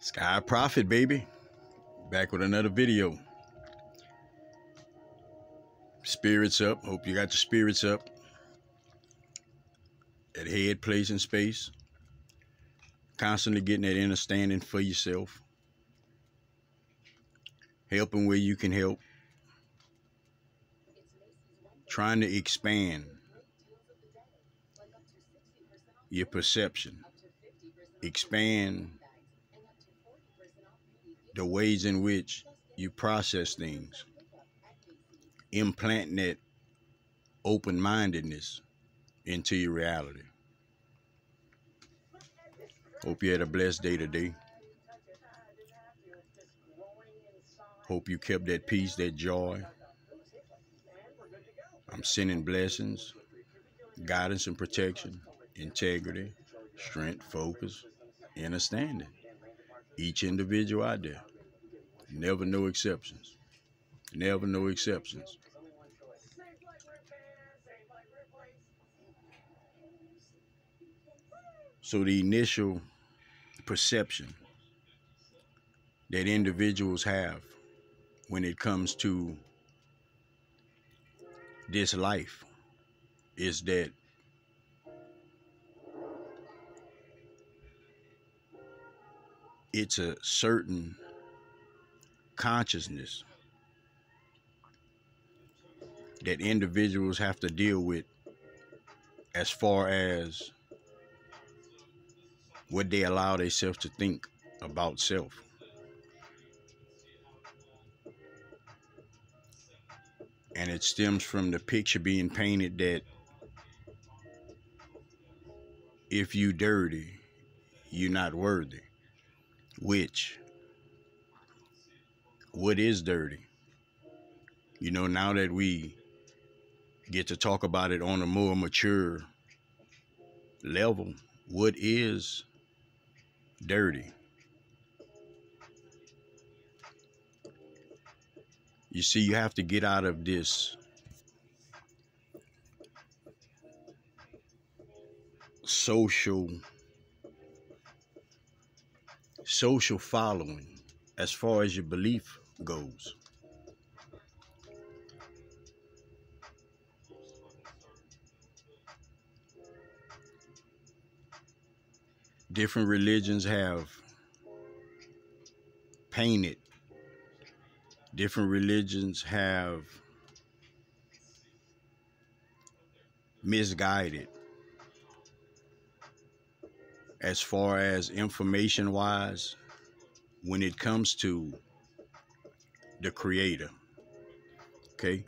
Sky Prophet, baby. Back with another video. Spirits up. Hope you got your spirits up. That head, place, and space. Constantly getting that understanding for yourself. Helping where you can help. Trying to expand your perception. Expand the ways in which you process things. Implanting that open-mindedness into your reality. Hope you had a blessed day today. Hope you kept that peace, that joy. I'm sending blessings, guidance and protection, integrity, strength, focus, understanding. Each individual out there. Never no exceptions. Never no exceptions. So the initial perception that individuals have when it comes to this life is that it's a certain consciousness that individuals have to deal with as far as what they allow themselves to think about self. And it stems from the picture being painted that if you dirty, you're not worthy. Which, what is dirty? You know, now that we get to talk about it on a more mature level, what is dirty? You see, you have to get out of this social following as far as your belief goes. Different religions have painted. Different religions have misguided as far as information wise when it comes to the creator. Okay?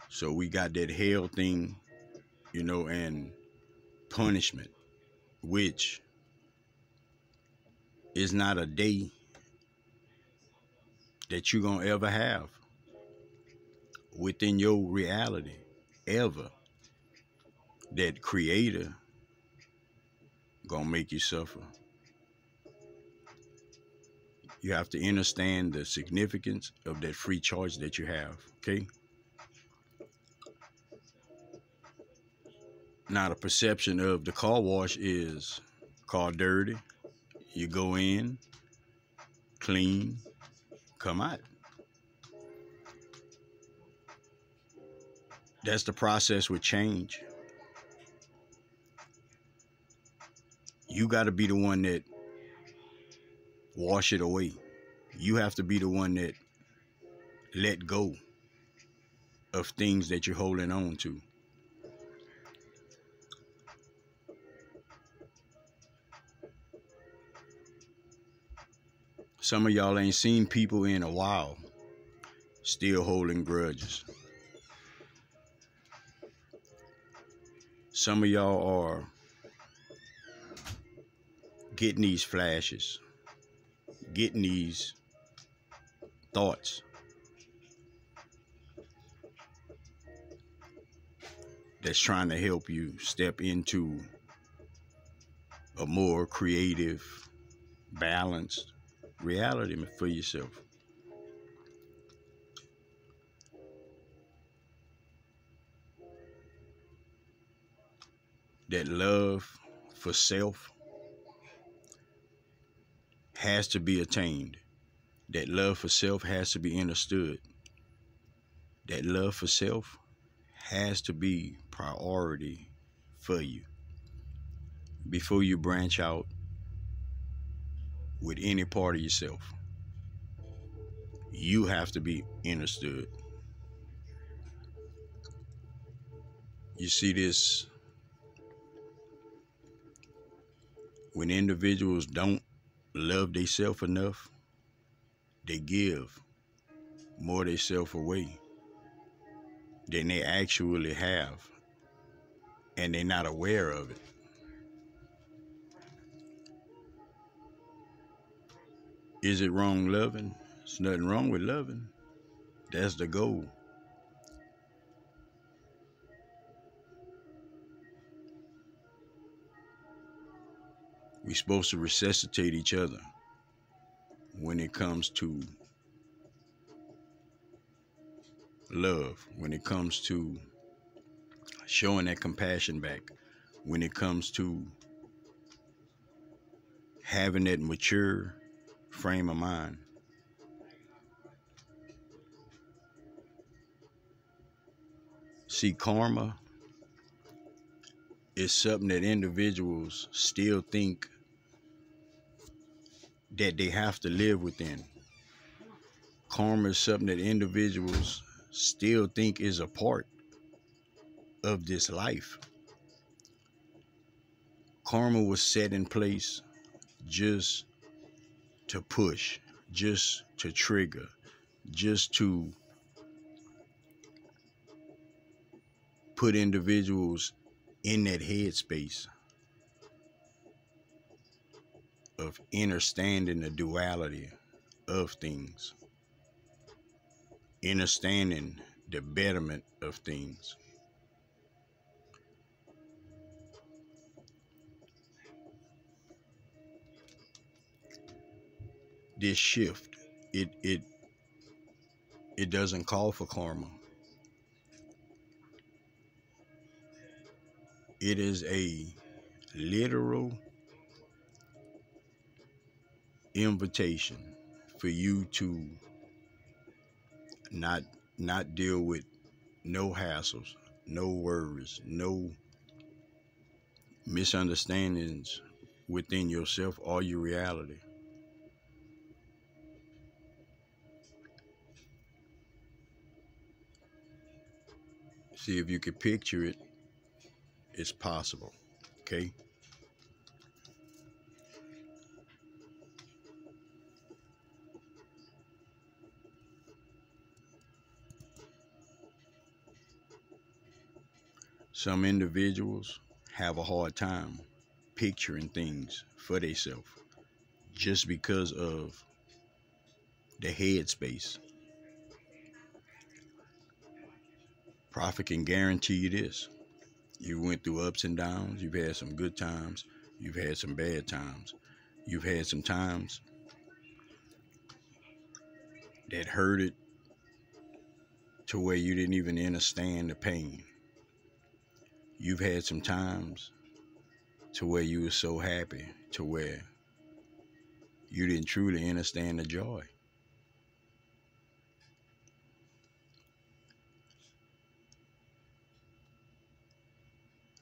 So we got that hell thing, you know, and punishment, which is not a day that you're going to ever have within your reality, ever. That creator going to make you suffer. You have to understand the significance of that free charge that you have, okay? Now, the perception of the car wash is called dirty. You go in, clean, come out. That's the process with change. You got to be the one that wash it away. You have to be the one that let go of things that you're holding on to. Some of y'all ain't seen people in a while still holding grudges. Some of y'all are getting these flashes, getting these thoughts that's trying to help you step into a more creative, balanced reality for yourself. that love for self has to be attained. That love for self has to be understood. That love for self has to be priority for you before you branch out with any part of yourself. You have to be understood. You see this when individuals don't love themselves enough, they give more of themselves away than they actually have, and they're not aware of it. Is it wrong loving? There's nothing wrong with loving. That's the goal. We're supposed to resuscitate each other when it comes to love, when it comes to showing that compassion back, when it comes to having that mature frame of mind. See, karma is something that individuals still think that they have to live within. Karma is something that individuals still think is a part of this life. Karma was set in place just to push, just to trigger, just to put individuals in that headspace of understanding the duality of things, understanding the betterment of things. This shift, it doesn't call for karma. It is a literal invitation for you to not deal with no hassles, no worries, no misunderstandings within yourself or your reality. See, if you could picture it, it's possible. Okay? Some individuals have a hard time picturing things for themselves just because of the headspace. Prophet can guarantee you this. You went through ups and downs. You've had some good times. You've had some bad times. You've had some times that hurted to where you didn't even understand the pain. You've had some times to where you were so happy to where you didn't truly understand the joy.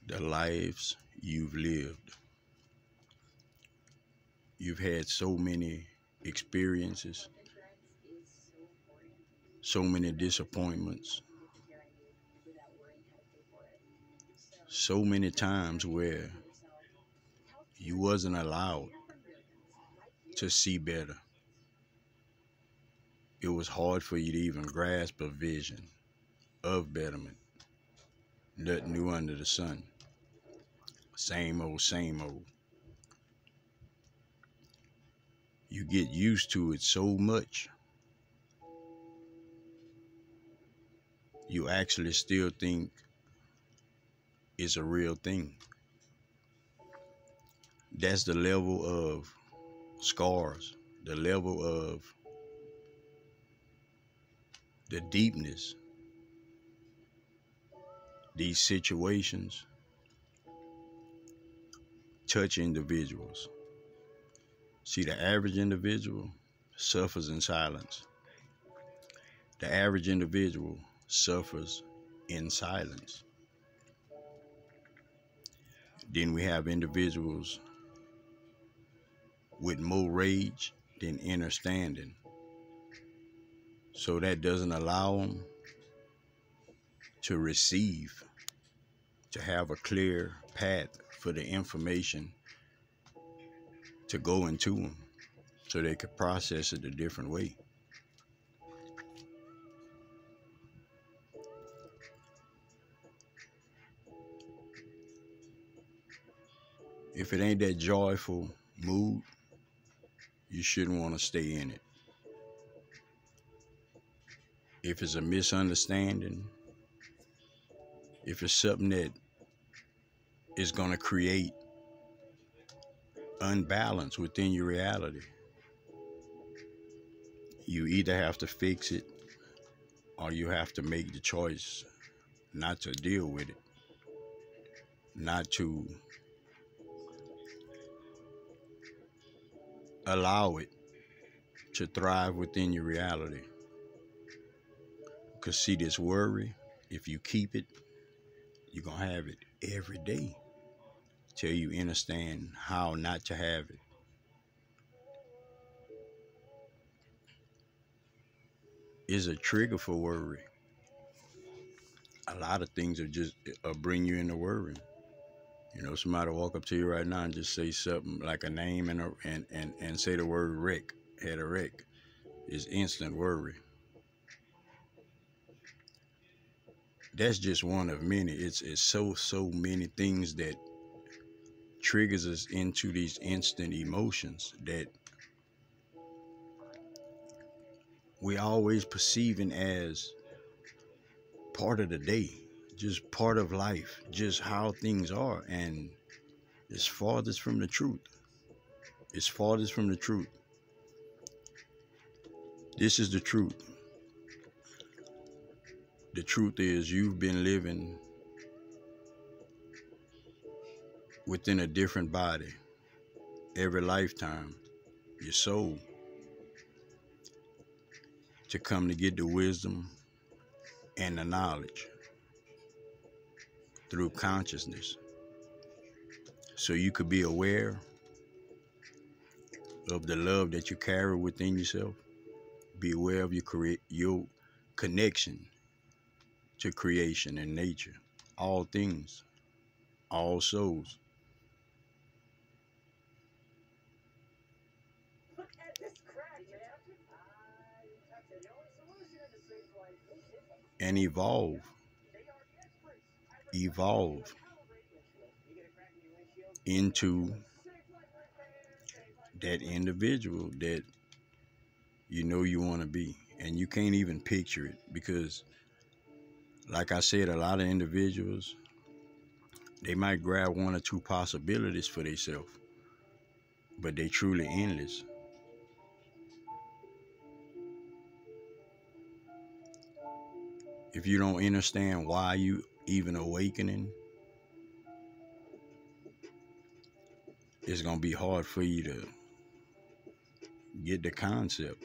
The lives you've lived. You've had so many experiences, so many disappointments, so many times where you wasn't allowed to see better. It was hard for you to even grasp a vision of betterment. Nothing new under the sun. Same old, same old. You get used to it so much, you actually still think it's a real thing. That's the level of scars, the level of the deepness these situations touch individuals. See, the average individual suffers in silence. The average individual suffers in silence. Then we have individuals with more rage than understanding. So that doesn't allow them to receive, to have a clear path for the information to go into them so they could process it a different way. If it ain't that joyful mood, you shouldn't want to stay in it. If it's a misunderstanding, if it's something that is going to create unbalance within your reality, you either have to fix it or you have to make the choice not to deal with it, not to allow it to thrive within your reality. Because see, this worry, if you keep it, you're going to have it every day till you understand how not to have it. Is a trigger for worry. A lot of things are just bring you into worry. You know, somebody walk up to you right now and just say something like a name and say the word wreck, had a wreck. Is instant worry. That's just one of many. It's so many things that triggers us into these instant emotions that we always perceiving as part of the day, just part of life, just how things are, and it's farthest from the truth. It's farthest from the truth. This is the truth. The truth is you've been living within a different body every lifetime, your soul, to come to get the wisdom and the knowledge through consciousness. So you could be aware of the love that you carry within yourself. Be aware of your connection to creation and nature, all things, all souls. And evolve into that individual that you know you want to be. And you can't even picture it because, like I said, a lot of individuals, they might grab one or two possibilities for themselves, but they truly endless. If you don't understand why you even awakening, it's going to be hard for you to get the concept.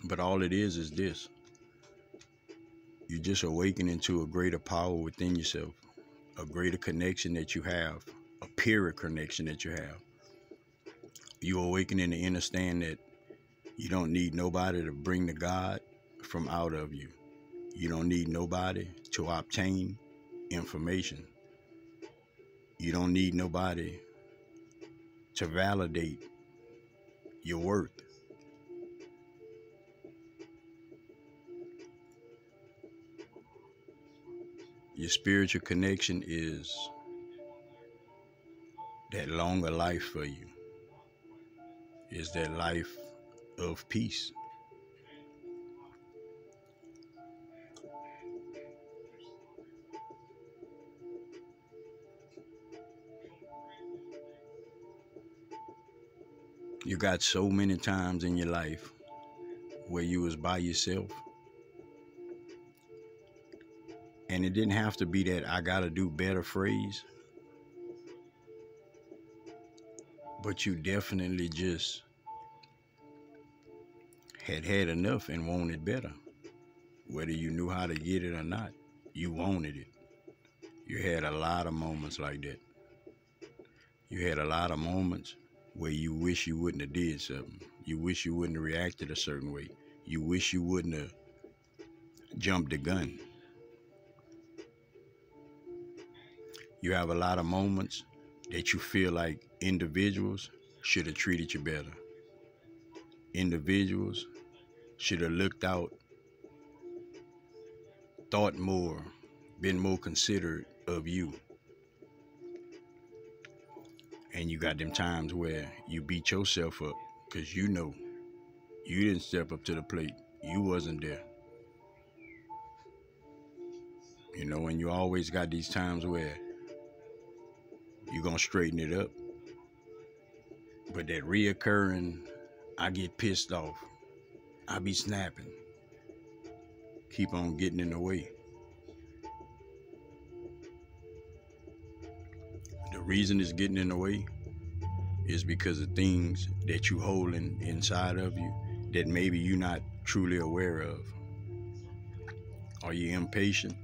But all it is this. You just awakening to a greater power within yourself, a greater connection that you have, a pure connection that you have. You awakening to understand that you don't need nobody to bring the God from out of you. You don't need nobody to obtain information. You don't need nobody to validate your worth. Your spiritual connection is that longer life for you. Is that life of peace. You got so many times in your life where you was by yourself. And it didn't have to be that I gotta do better phrase. but you definitely just had enough and wanted better. Whether you knew how to get it or not, you wanted it. You had a lot of moments like that. You had a lot of moments where you wish you wouldn't have did something. You wish you wouldn't have reacted a certain way. You wish you wouldn't have jumped the gun. You have a lot of moments that you feel like individuals should have treated you better. Individuals should have looked out, thought more, been more considerate of you. And you got them times where you beat yourself up because you know you didn't step up to the plate. You wasn't there. You know, and you always got these times where you're going to straighten it up. But that reoccurring, I get pissed off, I be snapping, keep on getting in the way. The reason it's getting in the way is because of things that you holding inside of you that maybe you're not truly aware of. Are you impatient?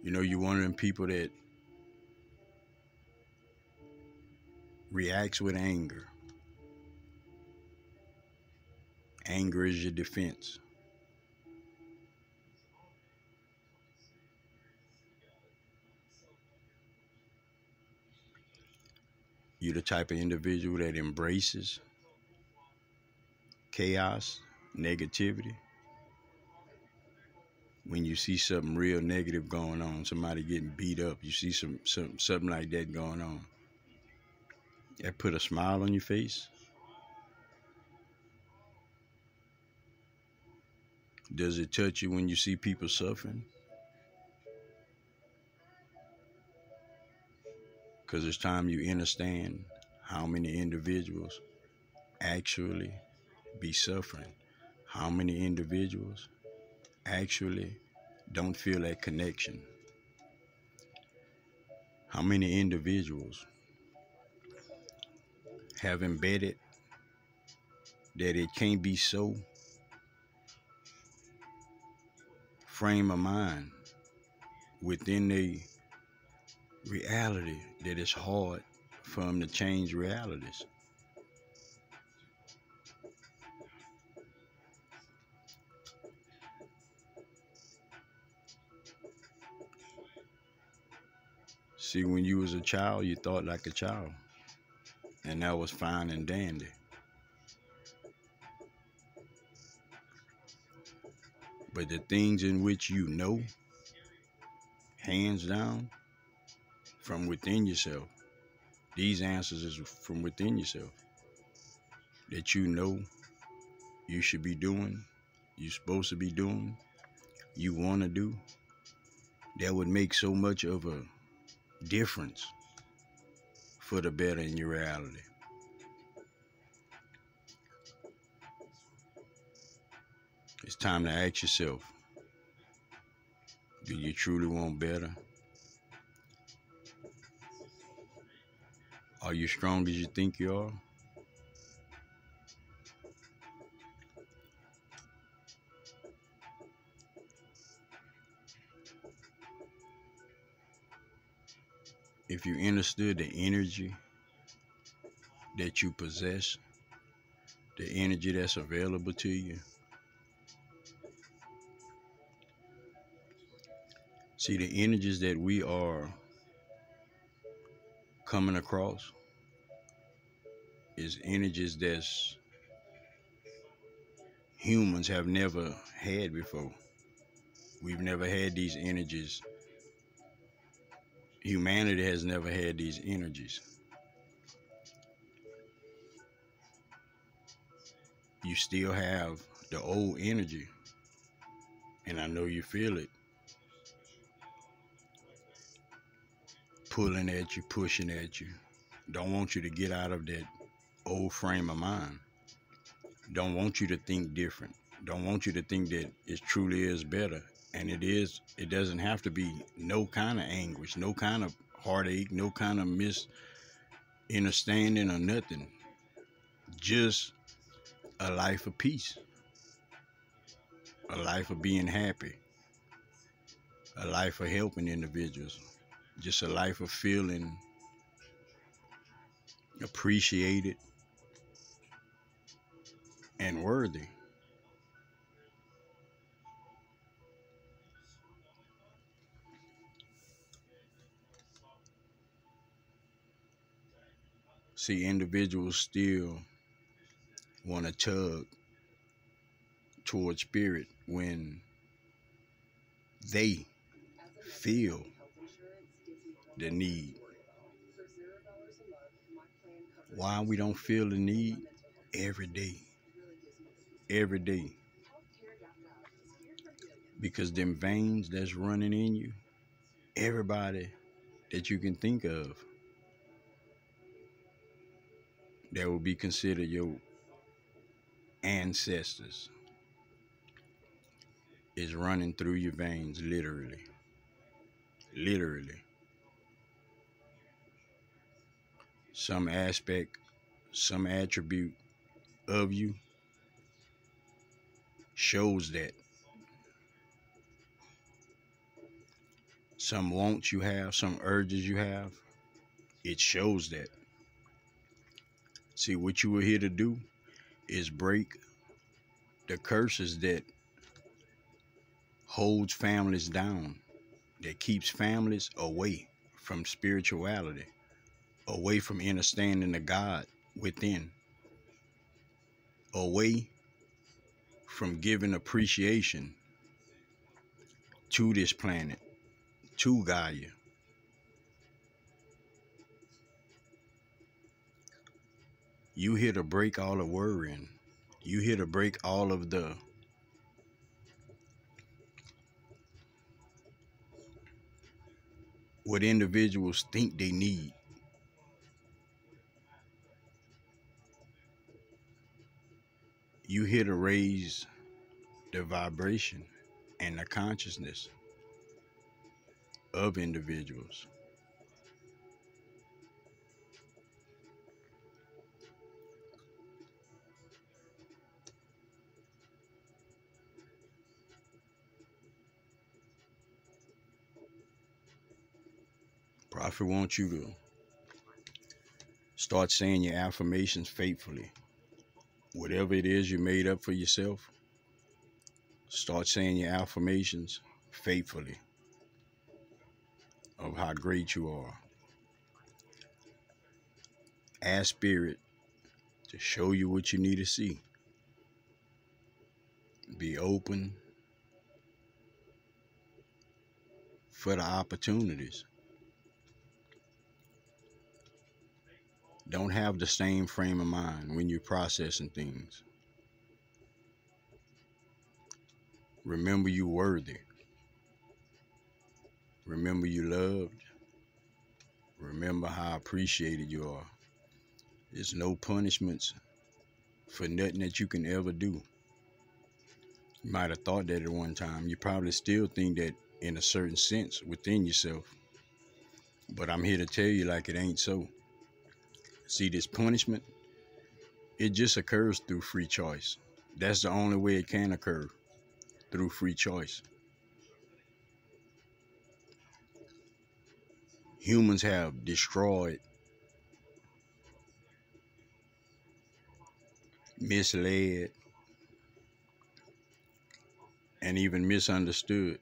You know, you're one of them people that reacts with anger. Anger is your defense. You're the type of individual that embraces chaos, negativity. When you see something real negative going on, somebody getting beat up, you see something like that going on, that put a smile on your face. Does it touch you when you see people suffering? Because it's time you understand how many individuals actually be suffering. How many individuals actually don't feel that connection. How many individuals have embedded that it can't be so frame of mind within the reality that it's hard for them to change realities. See, when you was a child, you thought like a child, and that was fine and dandy. But the things in which you know, hands down, from within yourself, these answers is from within yourself, that you know you should be doing, you're supposed to be doing, you want to do, that would make so much of a difference for the better in your reality. It's time to ask yourself, do you truly want better? Are you strong as you think you are? If you understood the energy that you possess, the energy that's available to you. See, the energies that we are coming across is energies that's humans have never had before. We've never had these energies. Humanity has never had these energies. You still have the old energy, and I know you feel it, pulling at you, pushing at you. Don't want you to get out of that old frame of mind. Don't want you to think different. Don't want you to think that it truly is better. And it is. It doesn't have to be no kind of anguish, no kind of heartache, no kind of misunderstanding or nothing. Just a life of peace, a life of being happy, a life of helping individuals, just a life of feeling appreciated and worthy. See, individuals still want to tug towards spirit when they feel the need. Why we don't feel the need? Every day. Every day. Because them veins that's running in you, everybody that you can think of that will be considered your ancestors is running through your veins, literally. Literally. Some aspect, some attribute of you shows that. Some wants you have, some urges you have, it shows that. See, what you were here to do is break the curses that holds families down, that keeps families away from spirituality, away from understanding the God within, away from giving appreciation to this planet, to Gaia. You here to break all the worrying. You here to break all of the what individuals think they need. You here to raise the vibration and the consciousness of individuals. Prophet wants you to start saying your affirmations faithfully. Whatever it is you made up for yourself, start saying your affirmations faithfully of how great you are. Ask Spirit to show you what you need to see. Be open for the opportunities. Don't have the same frame of mind when you're processing things. Remember you're worthy. Remember you loved. Remember how appreciated you are. There's no punishments for nothing that you can ever do. You might have thought that at one time. You probably still think that in a certain sense within yourself. But I'm here to tell you like it ain't so. See, this punishment, it just occurs through free choice. That's the only way it can occur, through free choice. Humans have destroyed, misled, and even misunderstood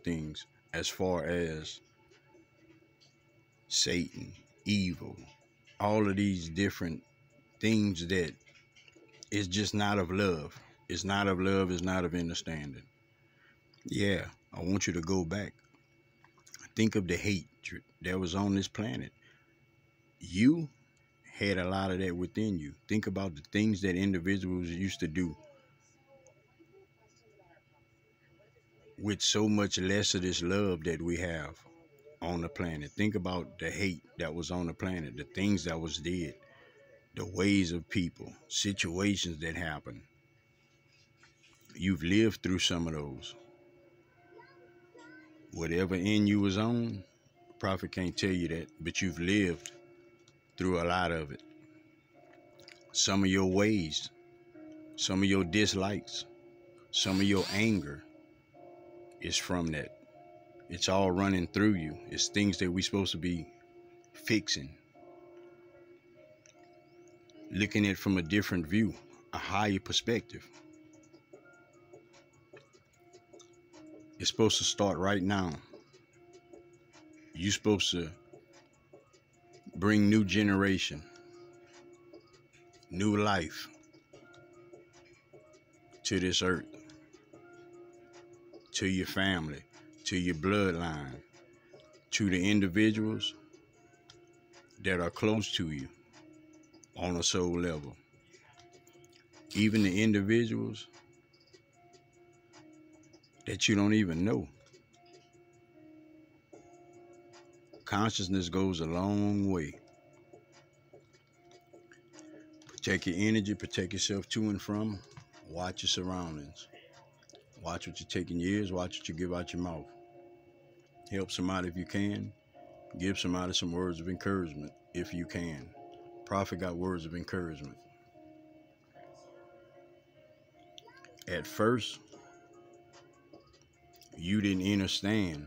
things as far as Satan, evil, all of these different things that is just not of love. It's not of love, it's not of understanding. Yeah, I want you to go back. Think of the hate that was on this planet. You had a lot of that within you. Think about the things that individuals used to do with so much less of this love that we have on the planet. Think about the hate that was on the planet, the things that was dead, the ways of people, situations that happened. You've lived through some of those. Whatever end you was on, Prophet can't tell you that, but you've lived through a lot of it. Some of your ways, some of your dislikes, some of your anger is from that. It's all running through you. It's things that we're supposed to be fixing. Looking at it from a different view, a higher perspective. It's supposed to start right now. You're supposed to bring new generation, new life to this earth, to your family, to your bloodline, to the individuals that are close to you on a soul level. Even the individuals that you don't even know. Consciousness goes a long way. Protect your energy, protect yourself to and from. Watch your surroundings. Watch what you take in your ears, watch what you give out your mouth. Help somebody if you can. Give somebody some words of encouragement if you can. Prophet got words of encouragement. At first, you didn't understand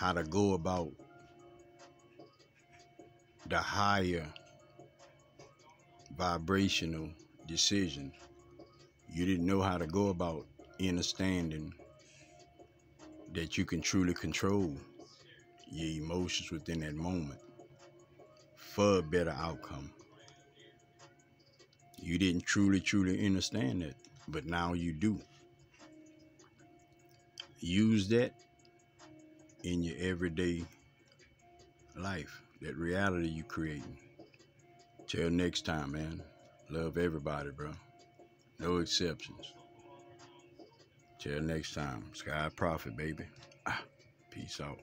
how to go about the higher vibrational decision. You didn't know how to go about understanding that you can truly control your emotions within that moment for a better outcome. You didn't truly understand that, but now you do. Use that in your everyday life, that reality you creating. Till next time, man. Love everybody, bro. No exceptions. Till next time. Sky Prophet, baby. Peace out.